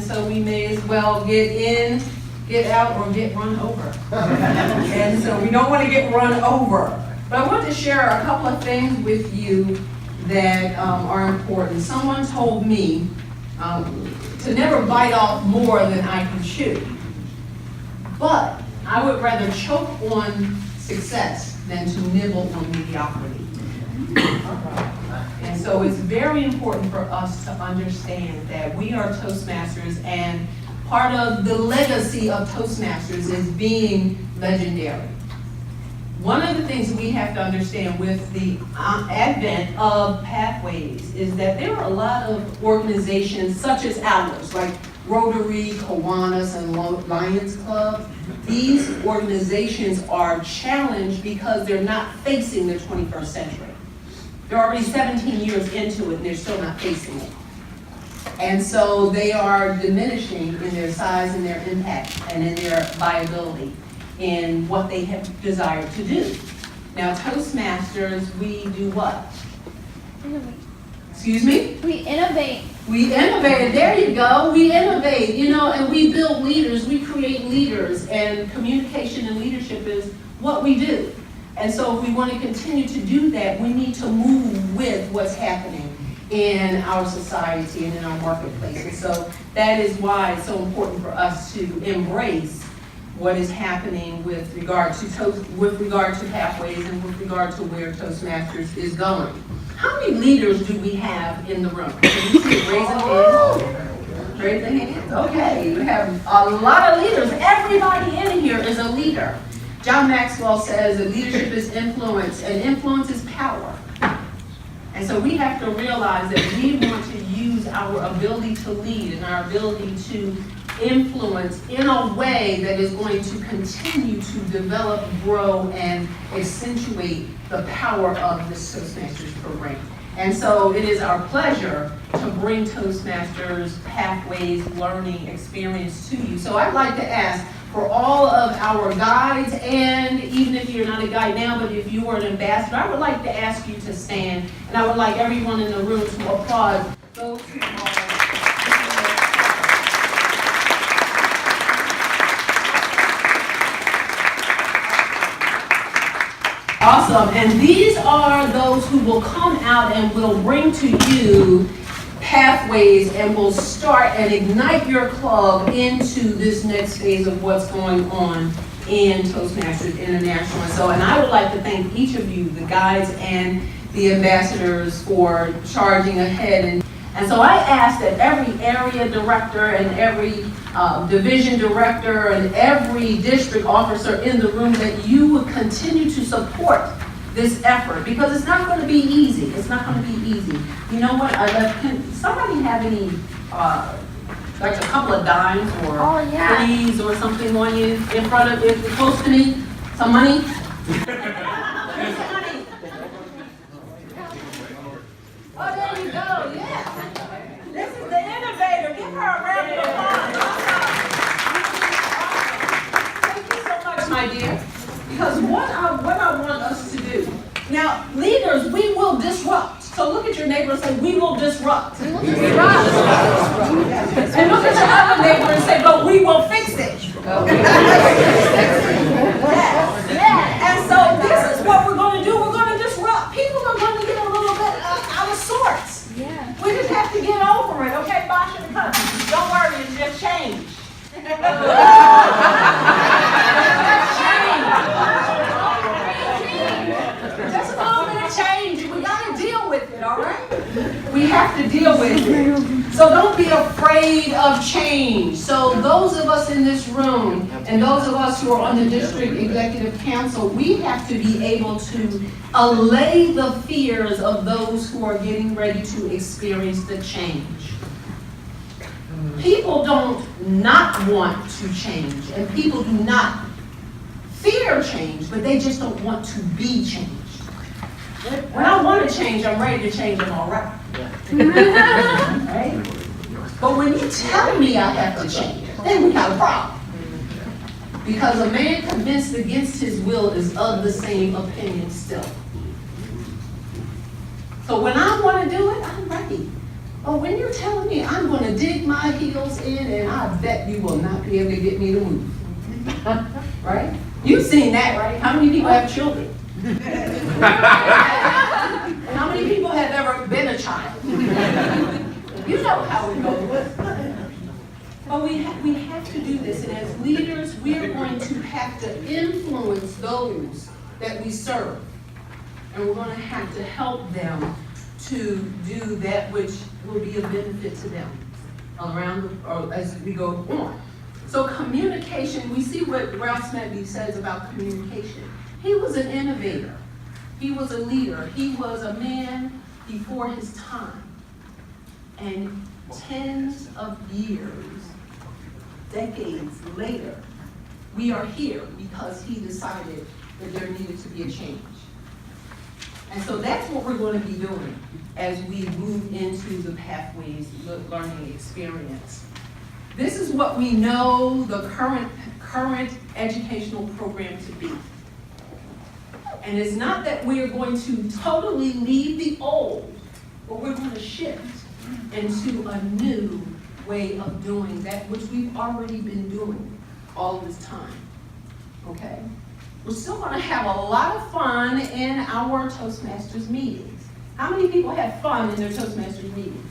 so we may as well get in, get out, or get run over. And so we don't want to get run over. But I want to share a couple of things with you that are important. Someone told me to never bite off more than I can chew. But I would rather choke on success than to nibble on mediocrity. And so it's very important for us to understand that we are Toastmasters, and part of the legacy of Toastmasters is being legendary. One of the things we have to understand with the advent of pathways is that there are a lot of organizations such as ours, like Rotary, Kiwanis, and Lions Club. These organizations are challenged because they're not facing the 21st century. They're already 17 years into it and they're still not facing it. And so they are diminishing in their size and their impact and in their viability in what they have desired to do. Now, Toastmasters, we do what? Innovate. Excuse me? We innovate. We innovate, there you go, we innovate, and we build leaders, we create leaders, and communication and leadership is what we do. And so if we want to continue to do that, we need to move with what's happening in our society and in our marketplace. And so that is why it's so important for us to embrace what is happening with regard to pathways and with regard to where Toastmasters is going. How many leaders do we have in the room? Can you see it? Raise a hand. Raise a hand. Okay, we have a lot of leaders. Everybody in here is a leader. John Maxwell says that leadership is influence, and influence is power. And so we have to realize that we want to use our ability to lead and our ability to influence in a way that is going to continue to develop, grow, and accentuate the power of this Toastmasters program. And so it is our pleasure to bring Toastmasters Pathways Learning Experience to you. So I'd like to ask for all of our guides, and even if you're not a guide now, but if you were an ambassador, I would like to ask you to stand, and I would like everyone in the room to applaud those who are. Awesome, and these are those who will come out and will bring to you pathways and will start and ignite your club into this next phase of what's going on in Toastmasters International. And I would like to thank each of you, the guides and the ambassadors, for charging ahead. And so I ask that every area director and every division director and every district officer in the room that you would continue to support this effort, because it's not going to be easy. It's not going to be easy. You know what? Can somebody have any, like a couple of dimes or pennies or something on you in front of it, close to me? Some money? Oh, there you go. Yeah. This is the innovator. Give her a round of applause. Thank you so much, my dear. Because what I want us to do. Now, leaders, we will disrupt. So look at your neighbor and say, we will disrupt. We will disrupt. And look at your other neighbor and say, but we will fix it. And so this is what we're going to do. We're going to disrupt. People are going to get a little bit out of sorts. Yeah. We just have to get over it. Okay, Bosh and Cut. Don't worry, it's just change. Just a little bit of change. We got to deal with it, all right? We have to deal with it. So don't be afraid of change. So those of us in this room and those of us who are on the district executive council, we have to be able to allay the fears of those who are getting ready to experience the change. People don't not want to change, and people do not fear change, but they just don't want to be changed. When I want to change, I'm ready to change, I'm all right. Right? But when you tell me I have to change, then we got a problem. Because a man convinced against his will is of the same opinion still. So when I want to do it, I'm ready. But when you're telling me I'm gonna dig my heels in and I bet you will not be able to get me to move. Right? You've seen that, right? How many people have children? And how many people have ever been a child? You know how it goes. But we have to do this, and as leaders, we are going to have to influence those that we serve. And we're going to have to help them to do that which will be a benefit to them or as we go on. So communication, we see what Ralph Smedley says about communication. He was an innovator. He was a leader. He was a man before his time. And tens of years, decades later, we are here because he decided that there needed to be a change. And so that's what we're going to be doing as we move into the Pathways learning experience. This is what we know the current educational program to be. And it's not that we are going to totally leave the old, but we're going to shift into a new way of doing that which we've already been doing all this time. Okay? We're still going to have a lot of fun in our Toastmasters meetings. How many people have fun in their Toastmasters meetings?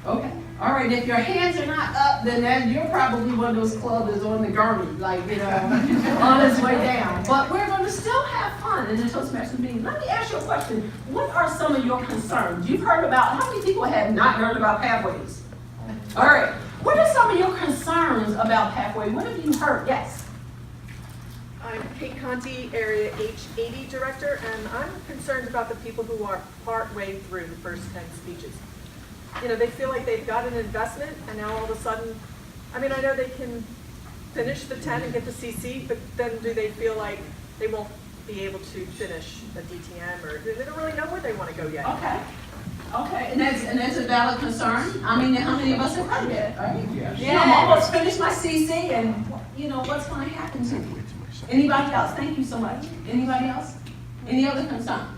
Okay. All right, if your hands are not up, then you're probably one of those clubs that's on the garden, like, on its way down. But we're going to still have fun in the Toastmasters meeting. Let me ask you a question. What are some of your concerns? You've heard about, how many people have not heard about Pathways? All right. What are some of your concerns about Pathways? What have you heard? Yes. I'm Kate Conti, Area H80 Director, and I'm concerned about the people who are partway through the first 10 speeches. They feel like they've got an investment, and now all of a sudden, I know they can finish the 10 and get the CC, but then do they feel like they won't be able to finish a DTM, or they don't really know where they want to go yet? Okay, and that's a valid concern. How many of us have heard that, right? Yes. Yeah, I'm almost finished my CC, and what's going to happen to me? Anybody else? Thank you so much. Anybody else? Any other concerns?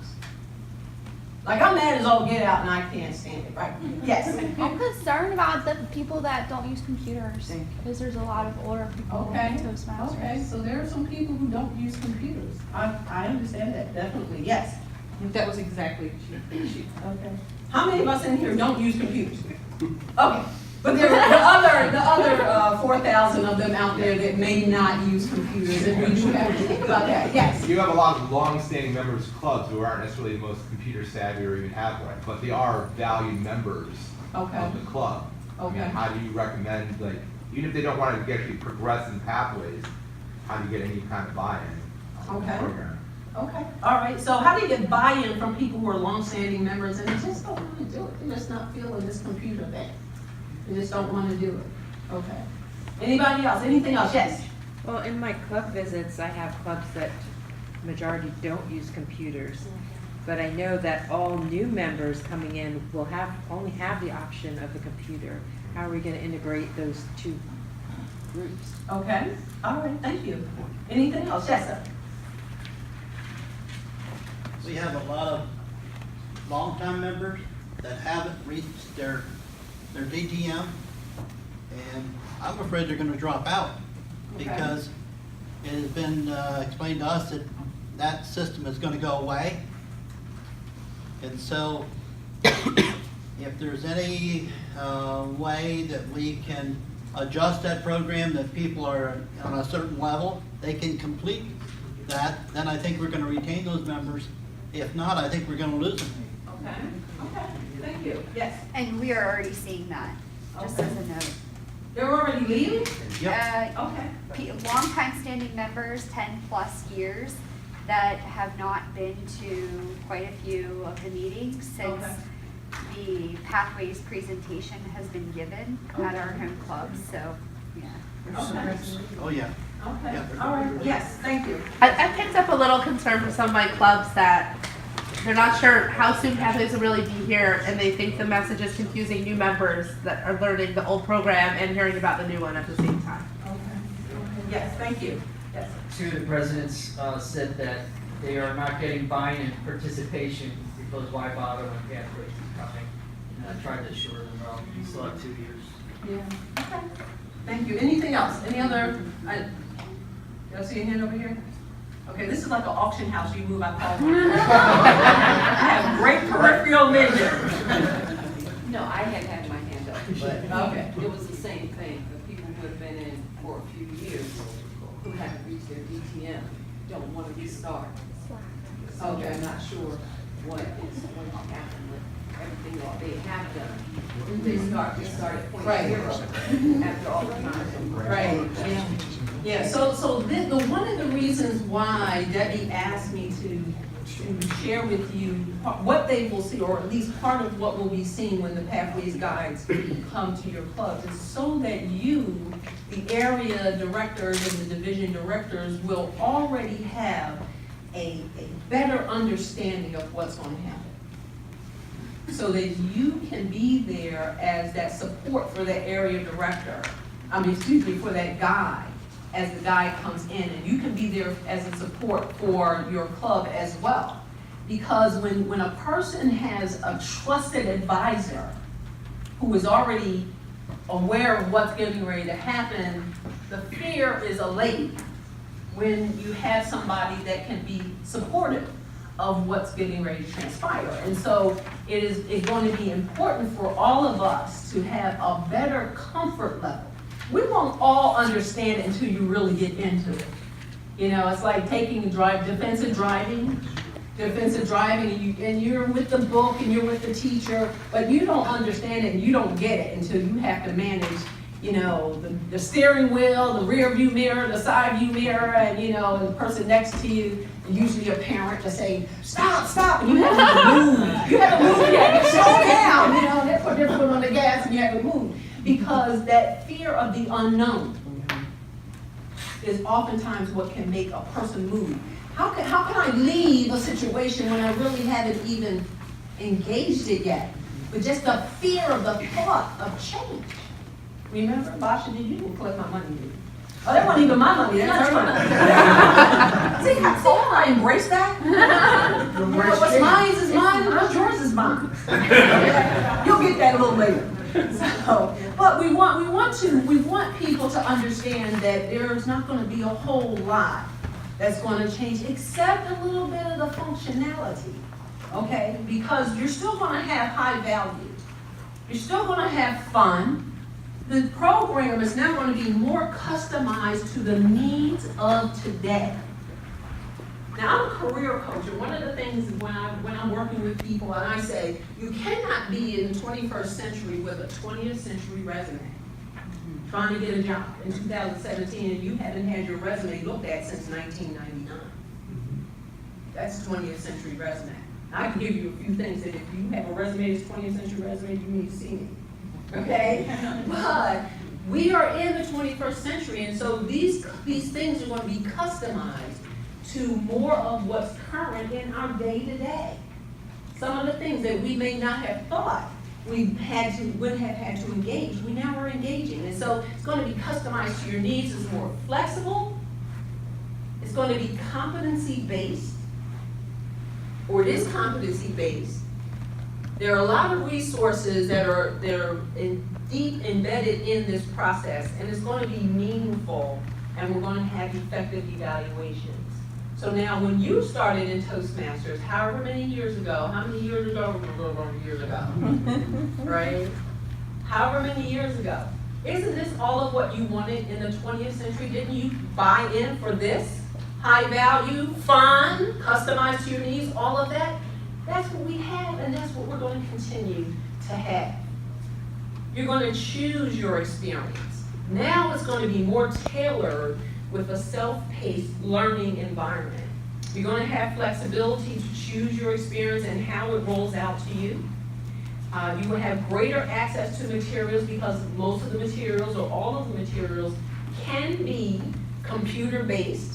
Like, I'm mad as all get out and I can't stand it, right? Yes. I'm concerned about the people that don't use computers because there's a lot of older people in Toastmasters. Okay, so there are some people who don't use computers. I understand that, definitely, yes. That was exactly she. Okay. How many of us in here don't use computers? Okay, but there are the other 4,000 of them out there that may not use computers, and we do have to think about that, yes. You have a lot of long-standing members of clubs who aren't necessarily the most computer savvy or even have one, but they are valued members of the club. Okay. How do you recommend, even if they don't want to actually progress in Pathways, how do you get any kind of buy-in on the program? Okay, all right, so how do you get buy-in from people who are long-standing members and they just don't want to do it? They're just not feeling this computer thing. They just don't want to do it. Okay. Anybody else? Anything else? Yes? Well, in my club visits, I have clubs that majority don't use computers. But I know that all new members coming in will only have the option of the computer. How are we going to integrate those two groups? Okay, all right, thank you. Anything else? Yes, sir. We have a lot of longtime members that haven't reached their DTM, and I'm afraid they're going to drop out because it has been explained to us that that system is going to go away. And so if there's any way that we can adjust that program, that people are on a certain level, they can complete that, then I think we're going to retain those members. If not, I think we're going to lose them. Okay, thank you. Yes? And we are already seeing that, just as a note. They're already leaving? Okay. Longtime standing members, 10+ years, that have not been to quite a few of the meetings since the Pathways presentation has been given at our home club, so, yeah. Okay. Oh, yeah. Okay, Yeah. all right, yes, thank you. I picked up a little concern from some of my clubs that they're not sure how soon Pathways will really be here, and they think the message is confusing new members that are learning the old program and hearing about the new one at the same time. Okay, yes, thank you. Yes. Two of the presidents said that they are not getting buy-in and participation because why bother when Pathways is coming? I tried to shorten them out, still have 2 years. Yeah, okay. Thank you. Anything else? Any other, y'all see a hand over here? Okay, this is like an auction house. You move, I call it. I have great peripheral vision. No, I had my hand up, but Okay. it was the same thing. The people who have been in for a few years, who haven't reached their DTM, don't want to restart. So they're not sure what is going to happen with everything that they have done. They start at point Right. zero after all the time. Right, yeah. Yeah, so one of the reasons why Debbie asked me to share with you what they will see, or at least part of what will be seen when the Pathways Guides come to your clubs, is so that you, the area directors and the division directors, will already have a better understanding of what's going to happen. So that you can be there as that support for the area director, for that guide, as the guide comes in, and you can be there as a support for your club as well. Because when a person has a trusted advisor who is already aware of what's getting ready to happen, the fear is allayed when you have somebody that can be supportive of what's getting ready to transpire. And so it's going to be important for all of us to have a better comfort level. We won't all understand it until you really get into it. You know, it's like taking defensive driving, and you're with the book and you're with the teacher, but you don't understand it and you don't get it until you have to manage, you know, the steering wheel, the rear view mirror, the side view mirror, and you know, the person next to you, usually a parent, to say, stop, and you have to move. You have to move, you have to slow down, you know, they put their foot on the gas and you have to move. Because that fear of the unknown is oftentimes what can make a person move. How can I leave a situation when I really haven't even engaged it yet? But just the fear of the thought of change. Remember, Basha, you didn't collect my money, did you? Oh, that wasn't even my money, that's her money. See how I embrace that? You know, what's mine is mine, and what's yours is mine. You'll get that a little later. So, but we want people to understand that there's not going to be a whole lot that's going to change, except a little bit of the functionality, okay? Because you're still going to have high value. You're still going to have fun. The program is now going to be more customized to the needs of today. Now, I'm a career coach, and one of the things when I'm working with people, and I say, you cannot be in the 21st century with a 20th century resume, trying to get a job in 2017, and you haven't had your resume looked at since 1999. That's a 20th century resume. I can give you a few things that if you have a resume that's 20th century resume, you need to see me, okay? But we are in the 21st century, and so these things are going to be customized to more of what's current in our day-to-day. Some of the things that we may not have thought would have had to engage, we now are engaging. And so it's going to be customized to your needs. It's more flexible. It's going to be competency-based, or it is competency-based. There are a lot of resources that are deep embedded in this process, and it's going to be meaningful, and we're going to have effective evaluations. So now when you started in Toastmasters, however many years ago, right? However many years ago, isn't this all of what you wanted in the 20th century? Didn't you buy in for this? High value, fun, customized to your needs, all of that? That's what we have, and that's what we're going to continue to have. You're going to choose your experience. Now it's going to be more tailored with a self-paced learning environment. You're going to have flexibility to choose your experience and how it rolls out to you. You will have greater access to materials because most of the materials or all of the materials can be computer-based,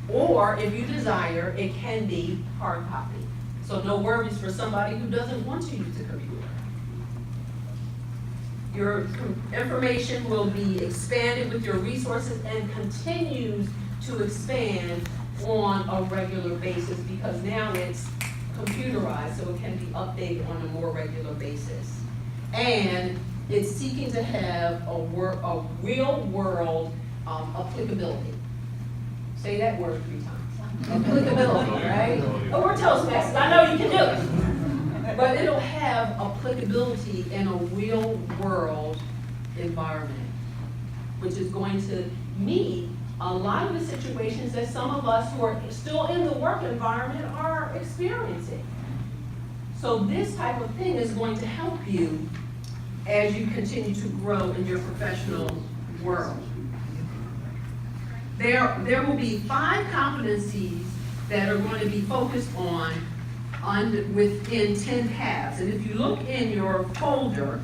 or if you desire, it can be hard copy. So no worries for somebody who doesn't want to use a computer. Your information will be expanded with your resources and continues to expand on a regular basis because now it's computerized, so it can be updated on a more regular basis. And it's seeking to have a real world applicability. Say that word 3 times. Applicability, right? But we're Toastmasters, I know you can do it. But it'll have applicability in a real world environment, which is going to meet a lot of the situations that some of us who are still in the work environment are experiencing. So this type of thing is going to help you as you continue to grow in your professional world. There will be 5 competencies that are going to be focused on within 10 paths. And if you look in your folder,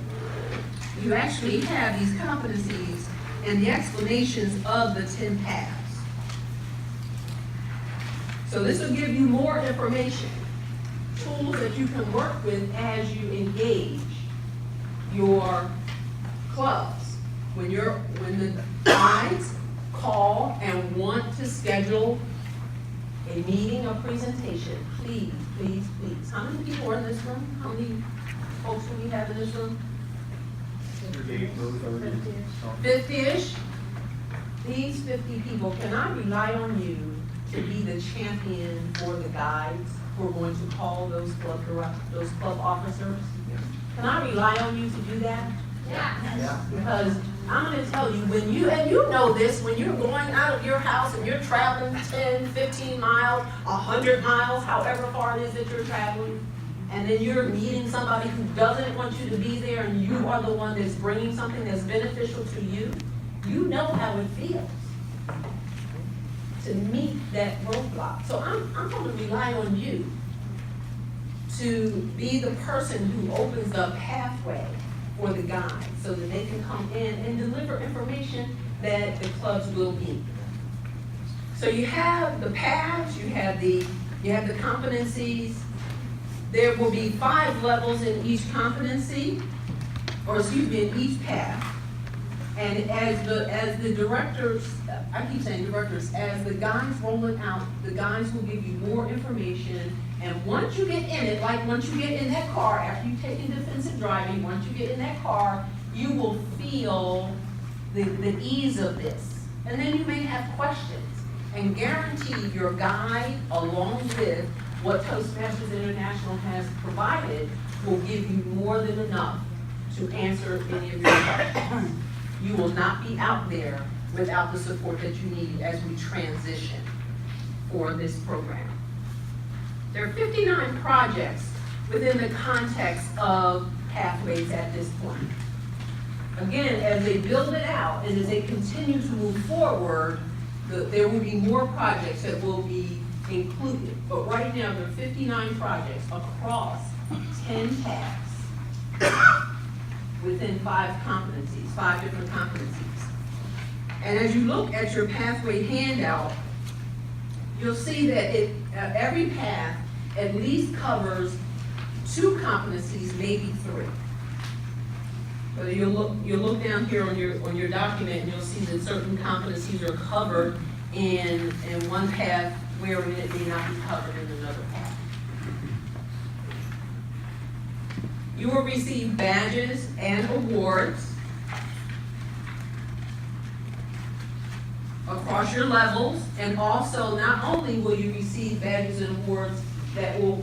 you actually have these competencies and the explanations of the 10 paths. So this will give you more information, tools that you can work with as you engage your clubs. When the guides call and want to schedule a meeting or presentation, please, please, please. How many people are in this room? How many folks do we have in this room? 50-ish. These 50 people, can I rely on you to be the champion for the guides who are going to call those club officers? Can I rely on you to do that? Yeah. Because I'm going to tell you, and you know this, when you're going out of your house and you're traveling 10, 15 miles, 100 miles, however far it is that you're traveling, and then you're meeting somebody who doesn't want you to be there, and you are the one that's bringing something that's beneficial to you, you know how it feels to meet that roadblock. So I'm going to rely on you to be the person who opens the pathway for the guides so that they can come in and deliver information that the clubs will need. So you have the paths, you have the competencies. There will be 5 levels in each competency, or excuse me, in each path. And as the directors, I keep saying directors, as the guides roll it out, the guides will give you more information. And once you get in it, like once you get in that car, after you've taken defensive driving, once you get in that car, you will feel the ease of this. And then you may have questions. And guarantee your guide, along with what Toastmasters International has provided, will give you more than enough to answer any of your questions. You will not be out there without the support that you need as we transition for this program. There are 59 projects within the context of Pathways at this point. Again, as they build it out and as they continue to move forward, there will be more projects that will be included. But right now, there are 59 projects across 10 paths within 5 competencies, 5 different competencies. And as you look at your pathway handout, you'll see that every path at least covers 2 competencies, maybe 3. So you'll look down here on your document, and you'll see that certain competencies are covered in one path, where it may not be covered in another path. You will receive badges and awards across your levels, and also not only will you receive badges and awards that will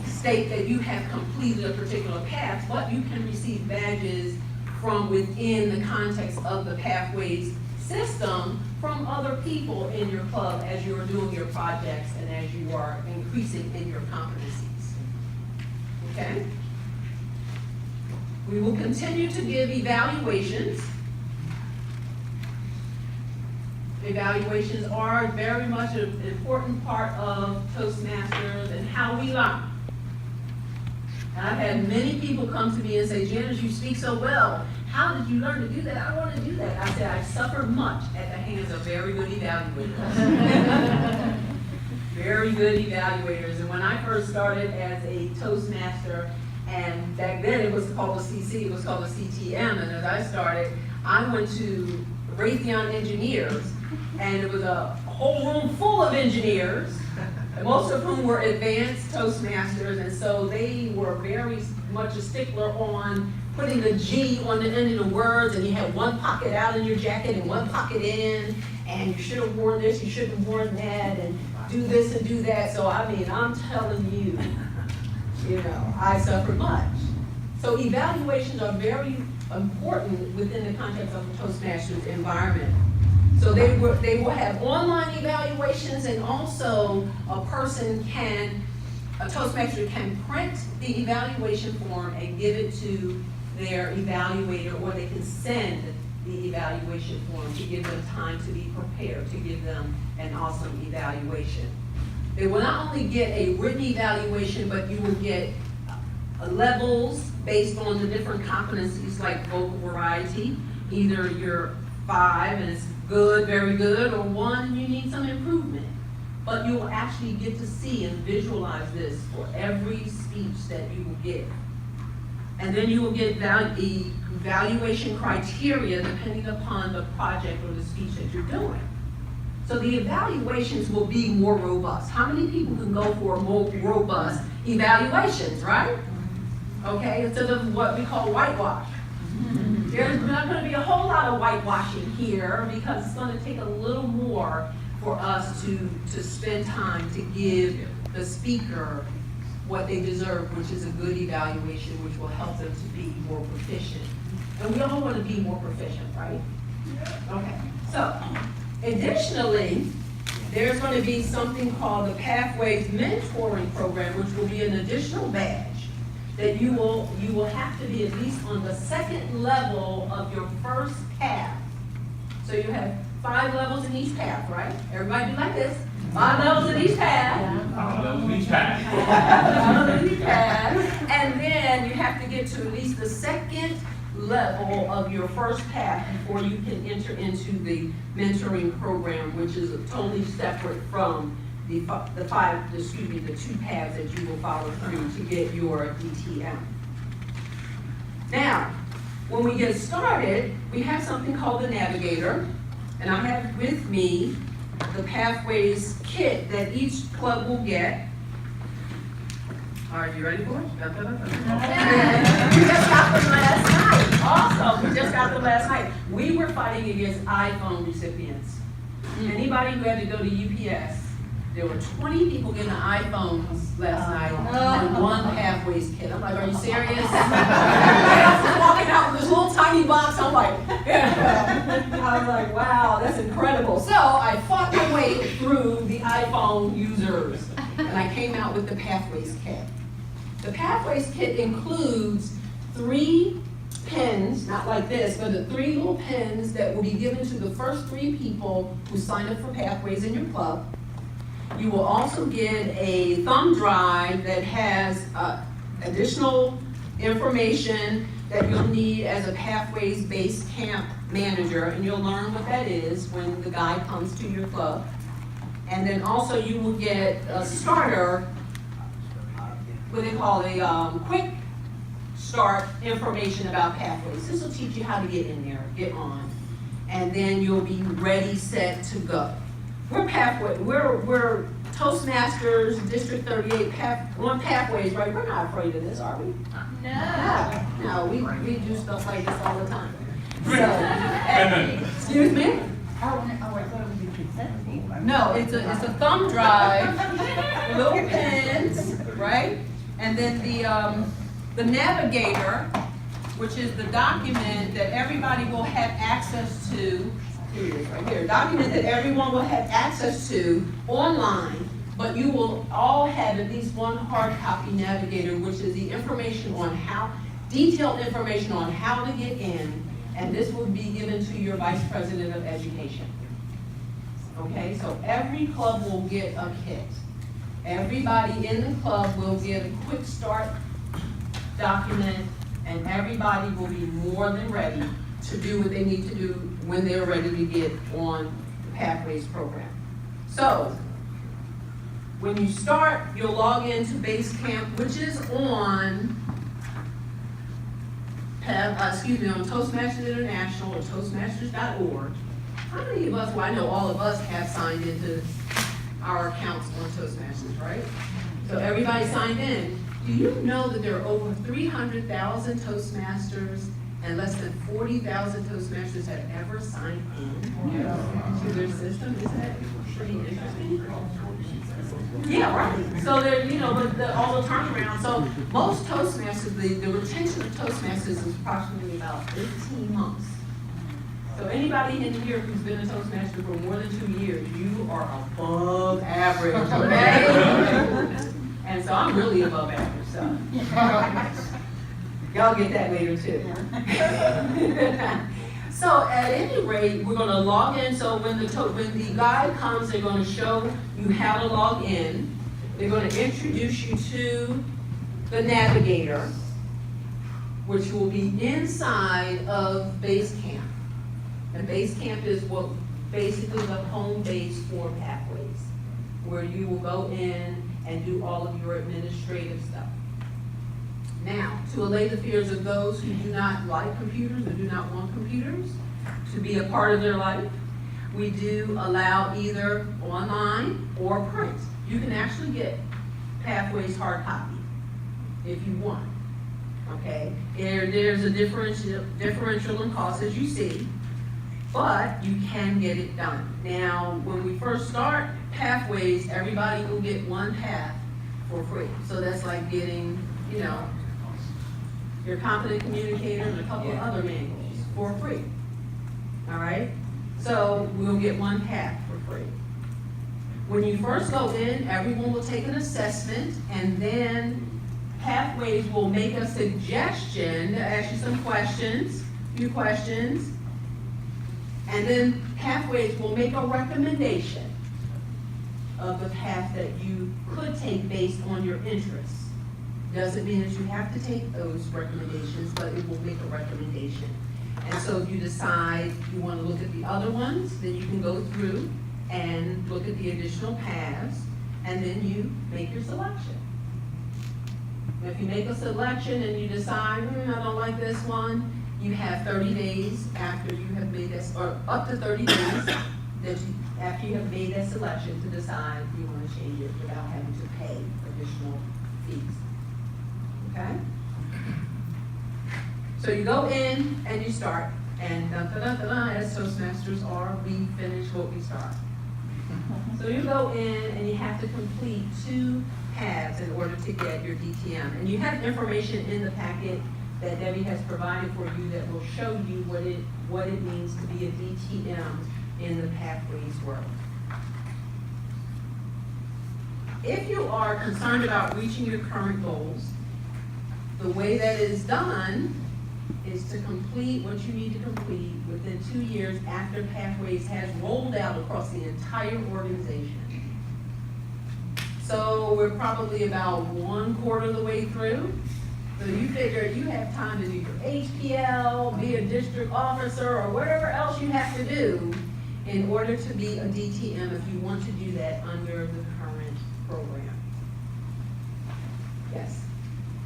state that you have completed a particular path, but you can receive badges from within the context of the Pathways system from other people in your club as you are doing your projects and as you are increasing in your competencies. Okay? We will continue to give evaluations. Evaluations are very much an important part of Toastmasters and how we learn. And I've had many people come to me and say, Janice, you speak so well. How did you learn to do that? I want to do that. I said, I suffered much at the hands of very good evaluators. Very good evaluators. And when I first started as a Toastmaster, and back then it was called a CC, it was called a CTM, and as I started, I went to Raytheon Engineers, and it was a whole room full of engineers, most of whom were advanced Toastmasters, and so they were very much a stickler on putting the G on the end of the words, and you had one pocket out in your jacket and one pocket in, and you should have worn this, you shouldn't have worn that, and do this and do that. So I mean, I'm telling you, I suffered much. So evaluations are very important within the context of the Toastmasters environment. So they will have online evaluations, and also a Toastmaster can print the evaluation form and give it to their evaluator, or they can send the evaluation form to give them time to be prepared, to give them an awesome evaluation. They will not only get a written evaluation, but you will get levels based on the different competencies like vocal variety. Either you're 5 and it's good, very good, or 1 and you need some improvement. But you will actually get to see and visualize this for every speech that you will give. And then you will get evaluation criteria depending upon the project or the speech that you're doing. So the evaluations will be more robust. How many people can go for more robust evaluations, right? Okay, instead of what we call whitewash. There's not going to be a whole lot of whitewashing here, because it's going to take a little more for us to spend time to give the speaker what they deserve, which is a good evaluation, which will help them to be more proficient. And we all want to be more proficient, right? Okay, so additionally, there's going to be something called the Pathways Mentoring Program, which will be an additional badge that you will have to be at least on the 2nd level of your first path. So you have 5 levels in each path, right? Everybody do like this. 5 levels in each path. 5 levels in each path. 5 levels in each path. And then you have to get to at least the 2nd level of your first path before you can enter into the mentoring program, which is totally separate from the 2 paths that you will follow through to get your DTM. Now, when we get started, we have something called the Navigator, and I have with me the Pathways kit that each club will get. All right, you ready for it? We just got them last night. Awesome, we just got them last night. We were fighting against iPhone recipients. Anybody who had to go to UPS, there were 20 people getting iPhones last night and 1 Pathways kit. I'm like, are you serious? I was walking out with this little tiny box. I'm like, I was like, wow, that's incredible. So I fought my way through the iPhone users, and I came out with the Pathways kit. The Pathways kit includes 3 pins, not like this, but the 3 little pins that will be given to the first 3 people who sign up for Pathways in your club. You will also get a thumb drive that has additional information that you'll need as a Pathways Base Camp manager, and you'll learn what that is when the guy comes to your club. And then also you will get a starter, what they call a quick start information about Pathways. This will teach you how to get in there, get on, and then you'll be ready, set to go. We're Toastmasters District 38 on Pathways, right? We're not afraid of this, are we? No, we do stuff like this all the time. So, excuse me? No, it's a thumb drive, little pins, right? And then the Navigator, which is the document that everybody will have access to. Here it is, right here. Document that everyone will have access to online, but you will all have at least 1 hard copy Navigator, which is the information on detailed information on how to get in, and this will be given to your Vice President of Education. Okay, so every club will get a kit. Everybody in the club will get a quick start document, and everybody will be more than ready to do what they need to do when they're ready to get on the Pathways program. So, when you start, you'll log into Basecamp, which is on Toastmasters International or Toastmasters.org. How many of us, well, I know all of us have signed into our accounts on Toastmasters, right? So everybody signed in. Do you know that there are over 300,000 Toastmasters and less than 40,000 Toastmasters have ever signed in to their system? Isn't that pretty interesting? Yeah, right. So they're, you know, but all the turnaround. So most Toastmasters, the retention of Toastmasters is approximately about 15 months. So anybody in here who's been a Toastmaster for more than 2 years, you are above average, okay? And so I'm really above average, so. Y'all get that later too. So at any rate, we're gonna log in. So when the guide comes, they're gonna show you how to log in. They're gonna introduce you to the navigator, which will be inside of Basecamp. And Basecamp is what basically the home base for Pathways, where you will go in and do all of your administrative stuff. Now, to allay the fears of those who do not like computers or do not want computers to be a part of their life, we do allow either online or print. You can actually get Pathways hard copy if you want, okay? There's a differential in cost, as you see, but you can get it done. Now, when we first start Pathways, everybody will get one path for free. So that's like getting, you know, your Competent Communicator and a couple of other manuals for free. All right? So we'll get one path for free. When you first go in, everyone will take an assessment, and then Pathways will make a suggestion to ask you some questions, a few questions, and then Pathways will make a recommendation of the path that you could take based on your interests. Doesn't mean that you have to take those recommendations, but it will make a recommendation. And so if you decide you want to look at the other ones, then you can go through and look at the additional paths, and then you make your selection. If you make a selection and you decide, I don't like this one, you have 30 days after you have made this, or up to 30 days after you have made that selection to decide if you want to change it without having to pay additional fees. Okay? So you go in and you start, and as Toastmasters are, we finish what we start. So you go in and you have to complete 2 paths in order to get your DTM. And you have information in the packet that Debbie has provided for you that will show you what it means to be a DTM in the Pathways world. If you are concerned about reaching your current goals, the way that is done is to complete what you need to complete within 2 years after Pathways has rolled out across the entire organization. So we're probably about 1/4 of the way through. So you figure you have time to do your HPL, be a district officer, or whatever else you have to do in order to be a DTM if you want to do that under the current program. Yes?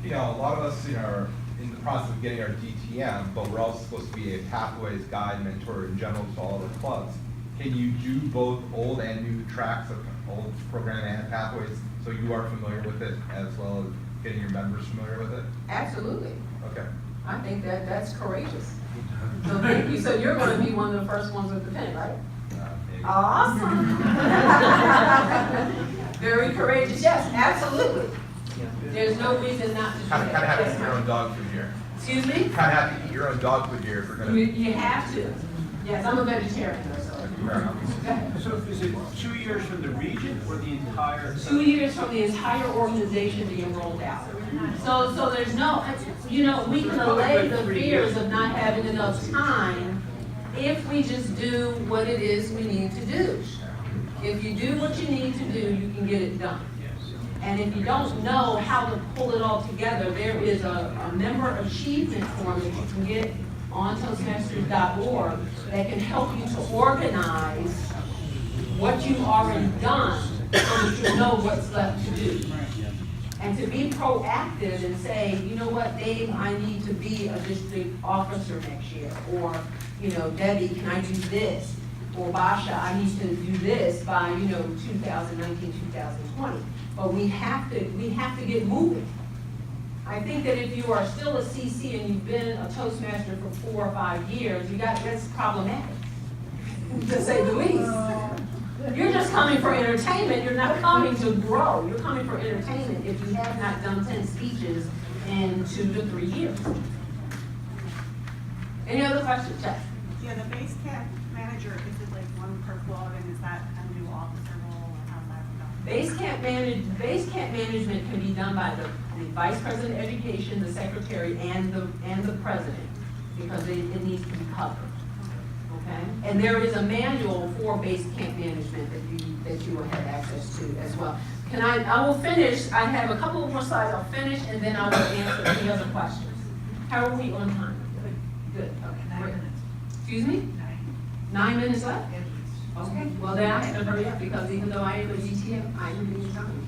You know, a lot of us, you know, are in the process of getting our DTM, but we're also supposed to be a Pathways guide, mentor in general to all of the clubs. Can you do both old and new tracks of old programming and Pathways so you are familiar with it as well as getting your members familiar with it? Absolutely. Okay. I think that's courageous. So thank you. So you're going to be one of the first ones with the pen, right? Maybe. Awesome. Very courageous. Yes, absolutely. There's no reason not to do Kind of that. have to Yes, eat your own ma'am. dog food here. Excuse me? Kind of have to eat your own dog food here if we're gonna. You have to. Yes, I'm a vegetarian, so. Fair enough. Go ahead. So is it 2 years from the region or the entire? 2 years from the entire organization being rolled out. So there's no, you know, we can allay the fears of not having enough time if we just do what it is we need to do. If you do what you need to do, you can get it done. And if you don't know how to pull it all together, there is a member achievement form that you can get on Toastmasters.org that can help you to organize what you've already done so that you know what's left to do. And to be proactive and say, you know what, Dave, I need to be a district officer next year. Or, you know, Debbie, can I do this? or Basha, I need to do this by, 2019, 2020. But we have to get moving. I think that if you are still a CC and you've been a Toastmaster for 4 or 5 years, that's problematic, to say the least. You're just coming for entertainment, you're not coming to grow. You're coming for entertainment if you have not done 10 speeches in 2 to 3 years. Any other questions, Jeff? Yeah, the base camp manager, is it like one per club, and is that a new officer role, or how's that done? Base camp management can be done by the Vice President of Education, the Secretary, and the President, because it needs to be covered. Okay? And there is a manual for base camp management that you will have access to as well. I will finish, I have a couple more slides, I'll finish, and then I will answer any other questions. How are we on time? Good, okay, great. Excuse me? 9 minutes left? Okay, well then I have to hurry up, because even though I am a GTM, I am being time.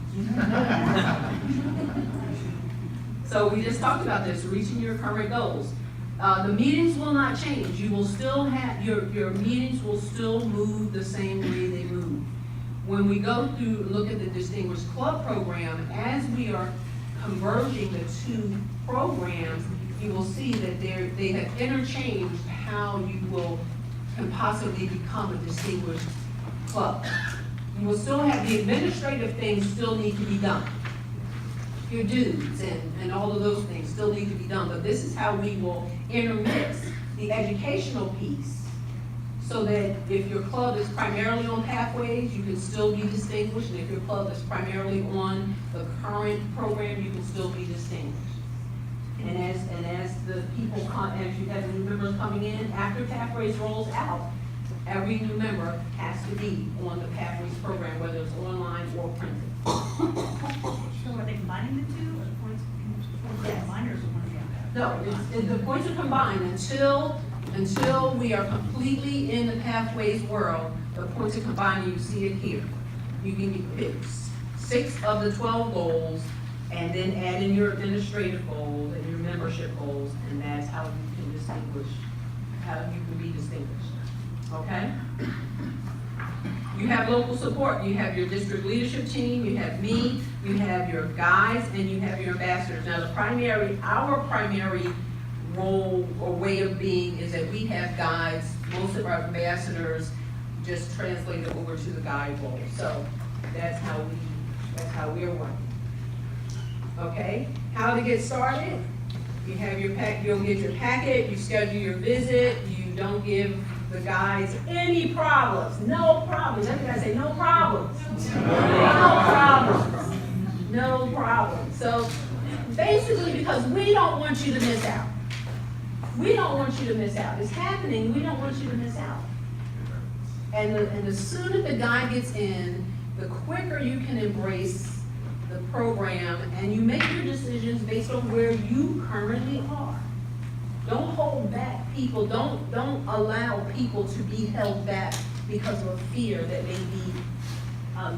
So we just talked about this, reaching your current goals. The meetings will not change. You will still have, your meetings will still move the same way they move. When we go through, look at the Distinguished Club program, as we are converging the 2 programs, you will see that they have interchanged how you can possibly become a distinguished club. You will still have the administrative things still need to be done. Your dues and all of those things still need to be done, but this is how we will intermix the educational piece, so that if your club is primarily on pathways, you can still be distinguished, and if your club is primarily on the current program, you can still be distinguished. And as the people as you have new members coming in, after Pathways rolls out, every new member has to be on the Pathways program, whether it's online or printed. So are they combining the two, or the points combined, or is it one or the other? No, the points are combined until we are completely in the Pathways world. The points are combined, and you see it here. You can pick 6 of the 12 goals, and then add in your administrative goals and your membership goals, and that's how you can distinguish, how you can be distinguished, okay? You have local support. You have your district leadership team, you have me, you have your guides, and you have your ambassadors. Now our primary role or way of being is that we have guides. Most of our ambassadors just translate it over to the guide role. So that's how we're working. Okay, how to get started? You have your you'll get your packet, you schedule your visit, you don't give the guides any problems, no problems. Everybody say no problems. No problems. No problems. So basically, because we don't want you to miss out. We don't want you to miss out. It's happening, we don't want you to miss out. And the sooner the guide gets in, the quicker you can embrace the program, and you make your decisions based on where you currently are. Don't hold back people. Don't allow people to be held back because of a fear that may be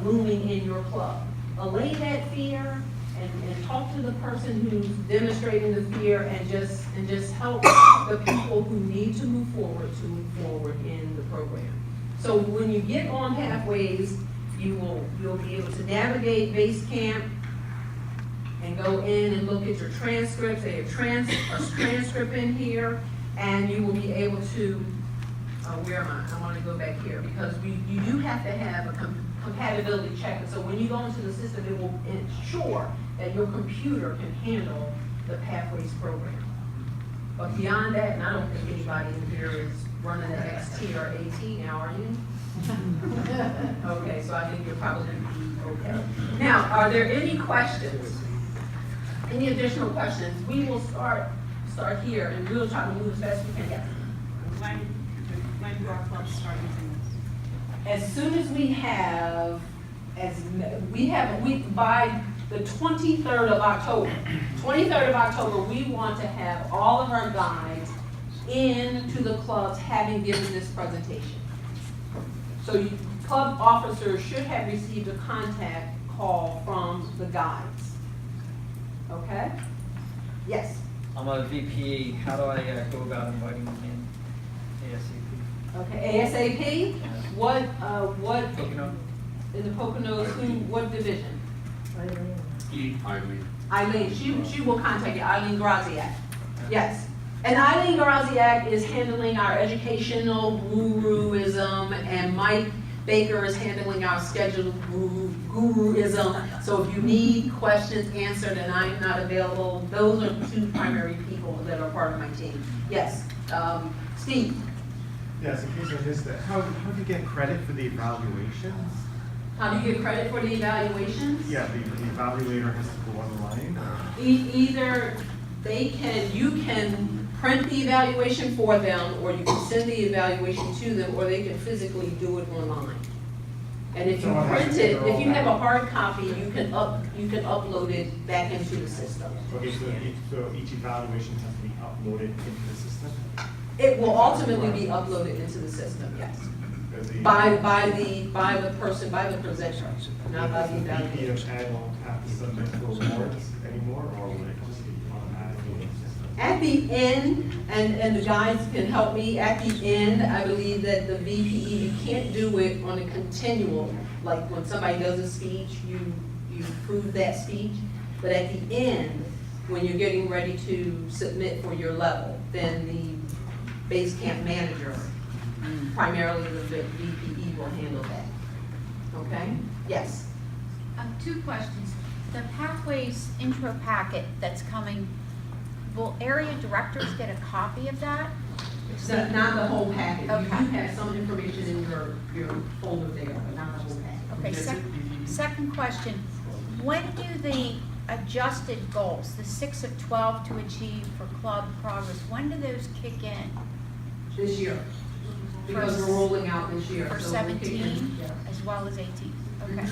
looming in your club. Allay that fear and talk to the person who's demonstrating the fear, and just help the people who need to move forward in the program. So when you get on Pathways, you'll be able to navigate base camp and go in and look at your transcripts. They have a transcript in here, and you will be able to, where am I? I want to go back here, because you do have to have a compatibility check. And so when you go into the system, it will ensure that your computer can handle the Pathways program. But beyond that, and I don't think anybody in here is running an XT or AT now, are you? Okay, so I think you'll probably be okay. Now, are there any questions? Any additional questions? We will start here, and we'll try to move as fast as we can. Yes. When do our clubs start using this? As soon as we have, by the 23rd of October. 23rd of October, we want to have all of our guides into the clubs having given this presentation. So club officers should have received a contact call from the guides. Okay? Yes? I'm a VP. How do I go about inviting them in ASAP? Okay, ASAP? what, in the Poconos, what division? Eileen, she will contact you, Eileen Graziak. Yes. And Eileen Graziak is handling our educational guruism, and Mike Baker is handling our schedule guruism. So if you need questions answered and I'm not available, those are two primary people that are part of my team. Yes, Steve? Yes, in case I missed it, how do you get credit for the evaluations? How do you get credit for the evaluations? Yeah, the evaluator has to go online. Either you can print the evaluation for them, or you can send the evaluation to them, or they can physically do it online. And if you Someone has to print it, figure all if you have that. a hard copy, you can upload it back into the system. Okay, so each evaluation has to be uploaded into the system? It will ultimately be uploaded into the system, yes. By the presenter, not by the Does the VP evaluator. of Ed won't have to submit those awards anymore, or will it just be automatically in the system? At the end, and the guys can help me, at the end, I believe that the VPE, you can't do it on a continual, like when somebody does a speech, you approve that speech, but at the end, when you're getting ready to submit for your level, then the base camp manager, primarily the VPE, will handle that. Okay? Yes? 2 questions. The Pathways intro packet that's coming, will area directors get a copy of that? Not the whole packet. You Okay. do have some information in your folder there, but not the whole packet. Okay, second question. When do the adjusted goals, the 6 of 12 to achieve for club progress, when do those kick in? This year. Because we're rolling out this year. For so we're kicking- 17 yeah. as well as 18? Okay.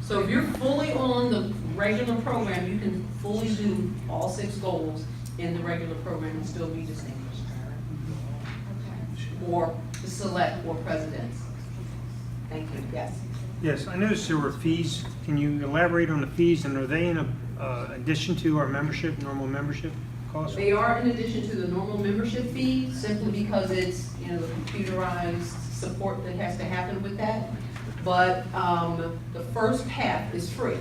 So if you're fully on the regular program, you can fully do all 6 goals in the regular program and still be distinguished. Or select or presidents. Thank you, yes. Yes, I noticed there were fees. Can you elaborate on the fees, and are they in addition to our membership, normal membership cost? They are in addition to the normal membership fee, simply because it's, the computerized support that has to happen with that. But the first path is free.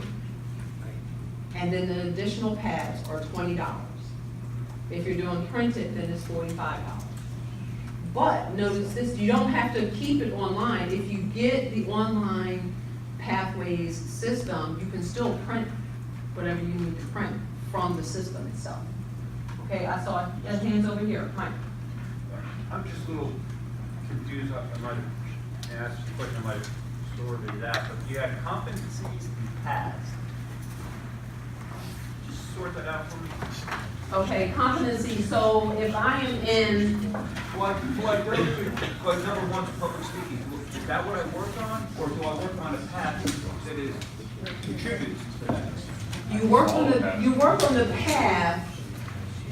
And then the additional paths are $20. If you're doing printed, then it's $45. But notice this, you don't have to keep it online. If you get the online Pathways system, you can still print whatever you need to print from the system itself. Okay, I saw hands over here, Mike. I'm just a little confused. I might have asked the question, I might have sorted it out, but you had competencies and paths. Just sort that out for me. Okay, competency, so if I am in, Well, I go to, like, number 1's public speaking. Is that what I work on, or do I work on a path that is contributes to that? you work on the path,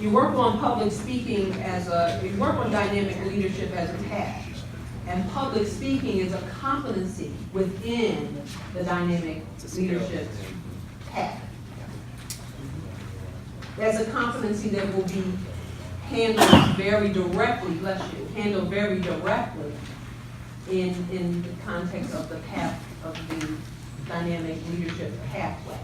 you work on public speaking you work on dynamic leadership as a path. And public speaking is a competency within the dynamic leadership path. That's a competency that will be handled very directly, handled very directly in the context of the path of the dynamic leadership pathway.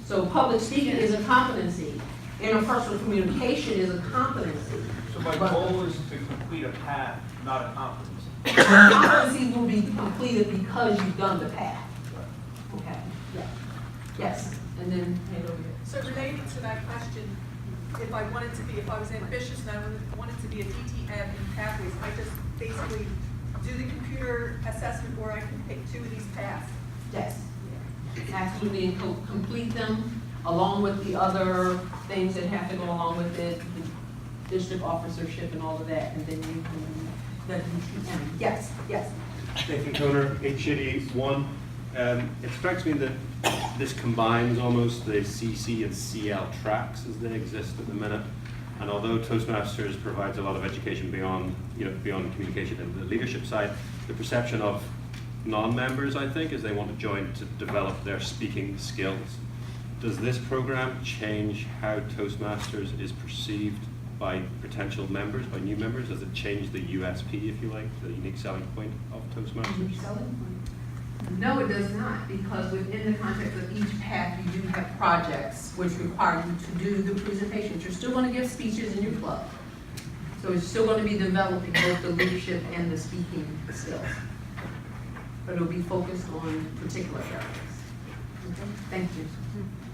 So public speaking is a competency. Interpersonal communication is a competency. So my goal is to complete a path, not a competency. Competency will be completed because you've done the path. Okay, yeah. Yes, and then hand over here. So relating to that question, if I was ambitious and I wanted to be a DTM in Pathways, I just basically do the computer assessment where I can pick 2 of these paths. Yes, absolutely, and complete them along with the other things that have to go along with it, the district officership and all of that, and then you can, the DTM. Yes, yes. Nathan Toner, H81. It strikes me that this combines almost the CC and CL tracks as they exist at the minute. And although Toastmasters provides a lot of education beyond communication and the leadership side, the perception of non-members, I think, is they want to join to develop their speaking skills. Does this program change how Toastmasters is perceived by potential members, by new members? Does it change the USP, if you like, the unique selling point of Toastmasters? No, it does not, because within the context of each path, you do have projects which require you to do the presentations. You're still gonna give speeches in your club. So it's still gonna be developing both the leadership and the speaking skills. But it'll be focused on particular areas. Okay, thank you.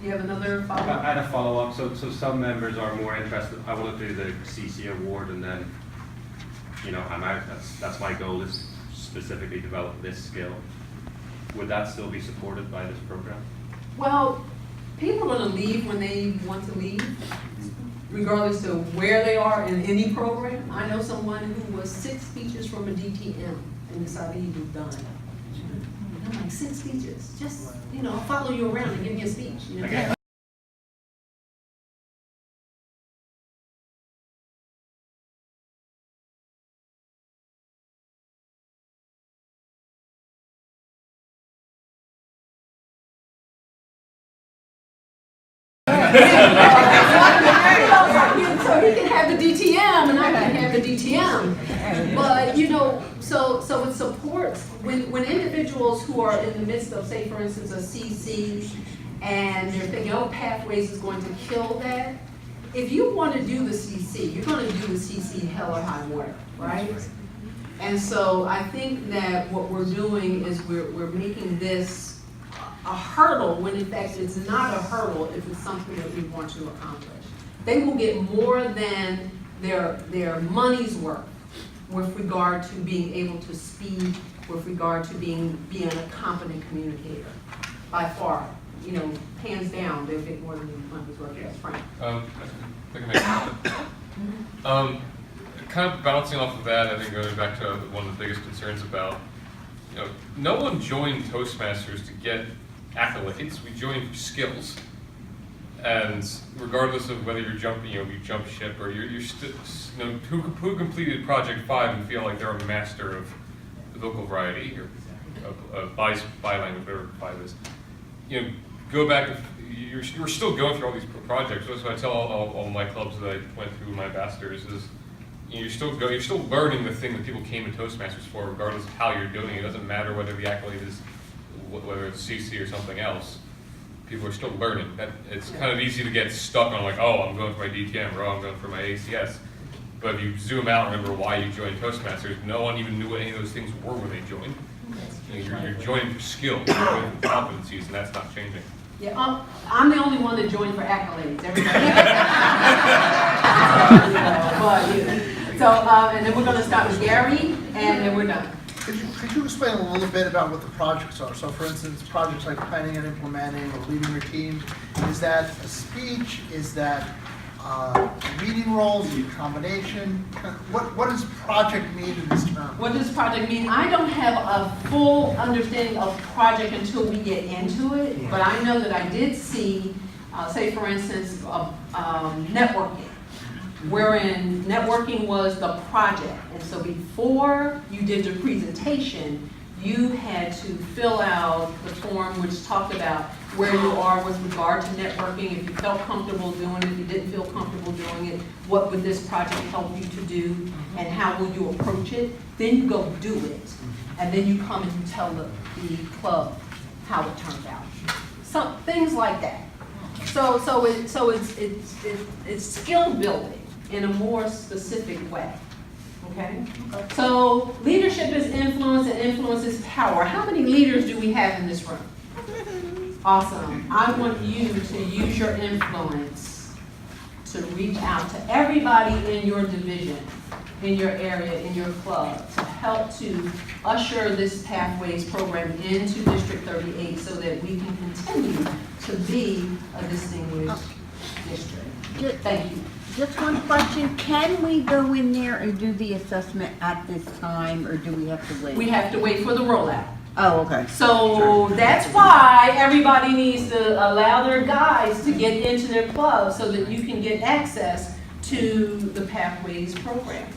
You have another I follow-up? had a follow-up. So some members are more interested, I want to do the CC award and then, you know, I'm out. That's my goal, is specifically develop this skill. Would that still be supported by this program? Well, people are gonna leave when they want to leave, regardless of where they are in any program. I know someone who was 6 speeches from a DTM and decided he was done. And I'm like, 6 speeches? Just, you know, I'll follow you around and give me a speech. You know? Okay. So he can have the DTM and I can have the DTM. But, you know, so it supports, when individuals who are in the midst of, say, for instance, a CC, and they're thinking, oh, Pathways is going to kill that. If you want to do the CC, you're going to do the CC hell or high water, right? And so I think that what we're doing is we're making this a hurdle, when in fact it's not a hurdle if it's something that we want to accomplish. They will get more than their money's worth with regard to being able to speak, with regard to being a competent communicator. By far, you know, hands down, they'll get more than their money's worth. Yes, Frank. I think I make a comment. Kind of bouncing off of that, I think going back to one of the biggest concerns about, you know, no one joined Toastmasters to get accolades. We joined for skills. And regardless of whether you're jumping, you jump ship, or you're still, you know, who completed Project 5 and feel like they're a master of the vocal variety or by language, whatever 5 is, you know, go back. You're still going through all these projects. That's what I tell all my clubs that I went through, my ambassadors, is you're still learning the thing that people came to Toastmasters for, regardless of how you're doing it. It doesn't matter whether the accolade is, whether it's CC or something else. People are still learning. That it's kind of easy to get stuck on, like, oh, I'm going for my DTM, or oh, I'm going for my ACS. But if you zoom out and remember why you joined Toastmasters, no one even knew what any of those things were when they joined. You know, you're joining for skill, you're joining for competencies, and that's not changing. Yeah, I'm the only one that joined for accolades. Everybody. And then we're going to start with Gary, and then we're done. Could you explain a little bit about what the projects are? So for instance, projects like planning and implementing or leading your team, is that a speech? Is that reading roles, a combination? What does project mean in this term? What does project mean? I don't have a full understanding of project until we get into it, but I know that I did see, say for instance, networking, wherein networking was the project. And so before you did the presentation, you had to fill out the form which talked about where you are with regard to networking, if you felt comfortable doing it, if you didn't feel comfortable doing it, what would this project help you to do, and how will you approach it. Then you go do it, and then you come and you tell the club how it turned out. So things like that. So it's skill building in a more specific way. Okay? So leadership is influence, and influence is power. How many leaders do we have in this room? Awesome. I want you to use your influence to reach out to everybody in your division, in your area, in your club, to help to usher this Pathways program into District 38 so that we can continue to be a distinguished district. Thank you. Just one question, can we go in there and do the assessment at this time, or do we have to wait? We have to wait for the rollout. Oh, okay. So that's why everybody needs to allow their guys to get into their club so that you can get access to the Pathways program.